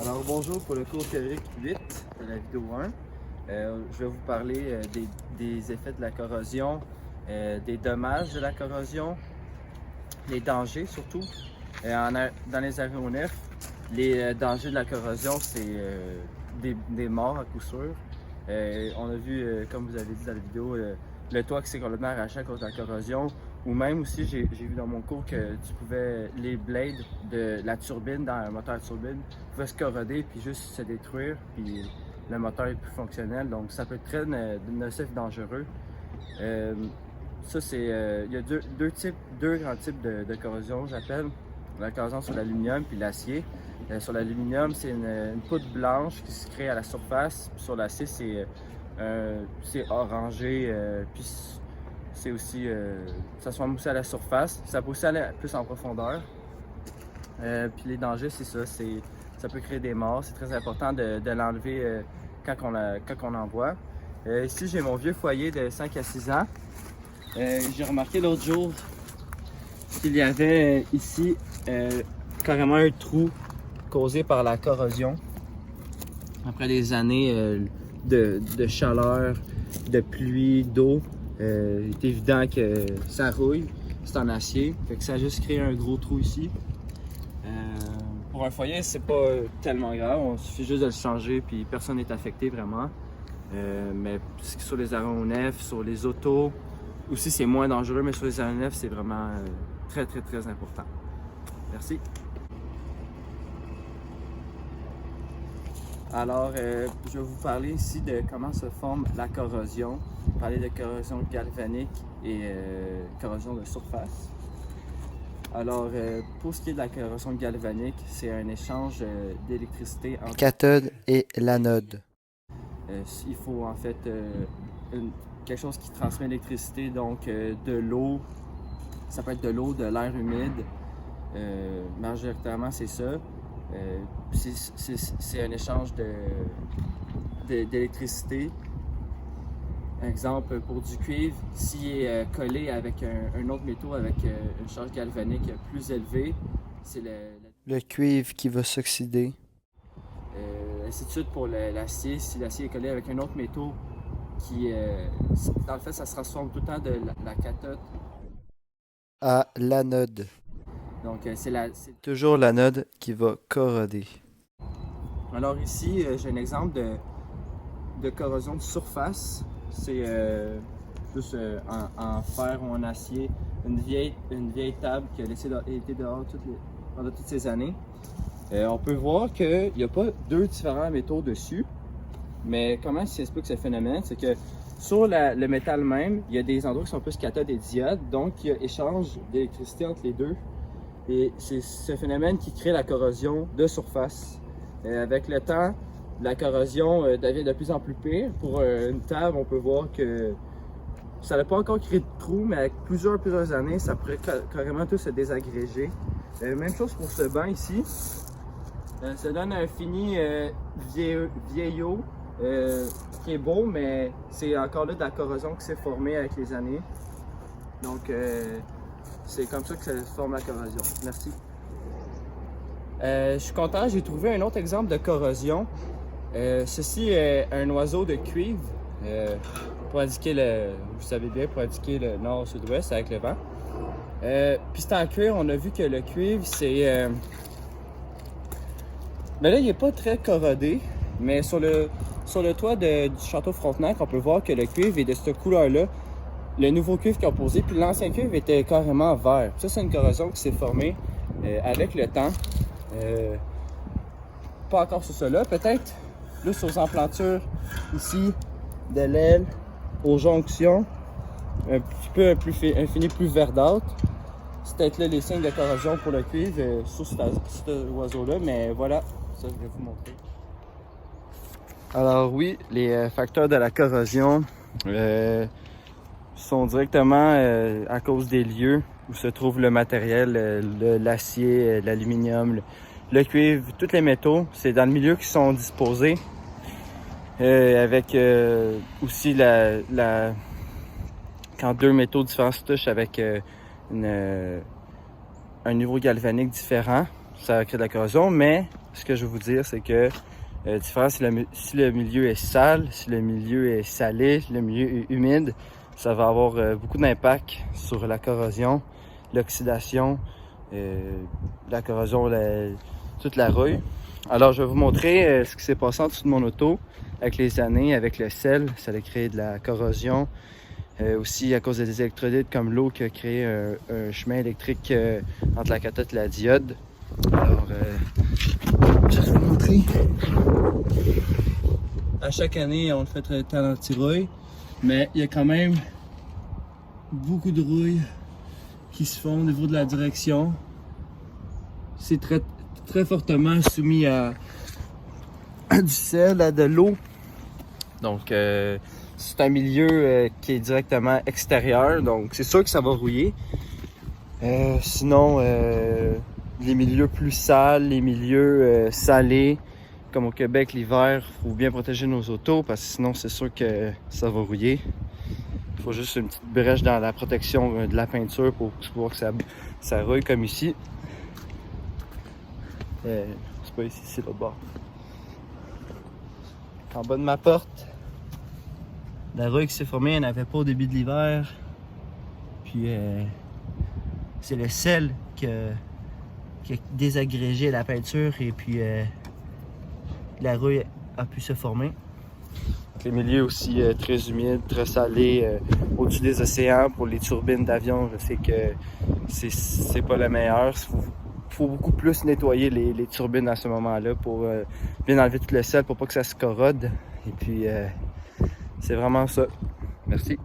Alors bonjour pour le cours théorique 8 de la vidéo 1. Je vais vous parler des effets de la corrosion, des dommages de la corrosion, les dangers surtout. Dans les aéronefs, les dangers de la corrosion, c'est des morts à coup sûr. On a vu, comme vous avez dit dans la vidéo, le toit qui s'est complètement arraché à cause de la corrosion. Ou même aussi, j'ai vu dans mon cours que les blades de la turbine, dans un moteur de turbine, pouvaient se corroder puis juste se détruire, puis le moteur est plus fonctionnel. Donc ça peut être très nocif et dangereux. Ça, il y a deux grands types de corrosion, j'appelle. La corrosion sur l'aluminium puis l'acier. Sur l'aluminium, c'est une poudre blanche qui se crée à la surface. Puis sur l'acier, c'est orangé. Puis c'est aussi, ça se forme aussi à la surface. Ça peut aussi aller plus en profondeur. Puis les dangers, c'est ça. Ça peut créer des morts. C'est très important de l'enlever quand on en voit. Ici, j'ai mon vieux foyer de 5 à 6 ans. J'ai remarqué l'autre jour qu'il y avait ici carrément un trou causé par la corrosion. Après des années de chaleur, de pluie, d'eau, il est évident que ça rouille. C'est en acier, fait que ça a juste créé un gros trou ici. Pour un foyer, c'est pas tellement grave, on suffit juste de le changer puis personne n'est affecté vraiment. Mais sur les aéronefs, sur les autos, aussi c'est moins dangereux, mais sur les aéronefs, c'est vraiment très important. Merci. Alors, je vais vous parler ici de comment se forme la corrosion, parler de corrosion galvanique et corrosion de surface. Alors, pour ce qui est de la corrosion galvanique, c'est un échange d'électricité entre Cathode et l'anode. Il faut en fait quelque chose qui transmet l'électricité, donc de l'eau, ça peut être de l'eau, de l'air humide, majoritairement c'est ça. C'est un échange d'électricité. Exemple, pour du cuivre, s'il est collé avec un autre métaux avec une charge galvanique plus élevée, c'est Le cuivre qui va s'oxyder. Ainsi de suite pour l'acier. Si l'acier est collé avec un autre métaux qui, dans le fait, ça se transforme tout le temps de la cathode À l'anode. Donc, Toujours l'anode qui va corroder. Alors ici, j'ai un exemple de corrosion de surface. C'est juste en fer ou en acier. Une vieille table qui a été dehors pendant toutes ces années. On peut voir qu'il n'y a pas deux différents métaux dessus. Mais comment s'explique ce phénomène? C'est que sur le métal même, il y a des endroits qui sont plus cathode et diode. Donc, il y a échange d'électricité entre les deux. Et c'est ce phénomène qui crée la corrosion de surface. Avec le temps, la corrosion devient de plus en plus pire. Pour une table, on peut voir que ça n'a pas encore créé de trou, mais avec plusieurs années, ça pourrait carrément tout se désagréger. Même chose pour ce banc ici. Ça donne un fini vieillot qui est beau, mais c'est encore là de la corrosion qui s'est formée avec les années. Donc, c'est comme ça que ça se forme la corrosion. Merci. Je suis content, j'ai trouvé un autre exemple de corrosion. Ceci est un oiseau de cuivre pour indiquer vous savez bien, pour indiquer le nord-sud-ouest avec le vent. Puis c'est en cuivre, on a vu que le cuivre, c'est... Mais là, il n'est pas très corrodé, mais sur le toit du château Frontenac, on peut voir que le cuivre est de cette couleur-là. Le nouveau cuivre qu'ils ont posé, puis l'ancien cuivre était carrément vert. Ça, c'est une corrosion qui s'est formée avec le temps. Pas encore sur cela, peut-être plus aux emplantures ici de l'aile, aux jonctions, un petit peu un fini plus verdâtre. C'est peut-être là les signes de corrosion pour le cuivre sur cet oiseau-là, mais voilà, ça je vais vous montrer. Alors oui, les facteurs de la corrosion sont directement à cause des lieux où se trouve le matériel, l'acier, l'aluminium, le cuivre, tous les métaux. C'est dans le milieu qu'ils sont disposés. Avec aussi quand deux métaux différents se touchent avec un niveau galvanique différent, ça crée de la corrosion, mais ce que je veux vous dire, c'est que différent si le milieu est sale, si le milieu est salé, si le milieu est humide, ça va avoir beaucoup d'impact sur la corrosion, l'oxydation, la corrosion, toute la rouille. Alors, je vais vous montrer ce qui s'est passé en dessous de mon auto avec les années, avec le sel. Ça a créé de la corrosion. Aussi, à cause des électrolytes comme l'eau qui a créé un chemin électrique entre la cathode et la diode. Alors, je vais vous montrer. À chaque année, on le fait traiter en anti-rouille, mais il y a quand même beaucoup de rouille qui se font au niveau de la direction. C'est très fortement soumis à du sel, à de l'eau. Donc, c'est un milieu qui est directement extérieur, donc c'est sûr que ça va rouiller. Sinon, les milieux plus sales, les milieux salés, comme au Québec l'hiver, il faut bien protéger nos autos parce que sinon c'est sûr que ça va rouiller. Il faut juste une petite brèche dans la protection de la peinture pour voir que ça rouille comme ici. C'est pas ici, c'est l'autre bord. En bas de ma porte, la rouille qui s'est formée, elle n'avait pas au début de l'hiver. Puis c'est le sel qui a désagrégé la peinture et puis la rouille a pu se former. Les milieux aussi très humides, très salés, au-dessus des océans pour les turbines d'avion, je sais que c'est pas le meilleur. Faut beaucoup plus nettoyer les turbines à ce moment-là pour bien enlever tout le sel pour pas que ça se corrode. Et puis c'est vraiment ça. Merci.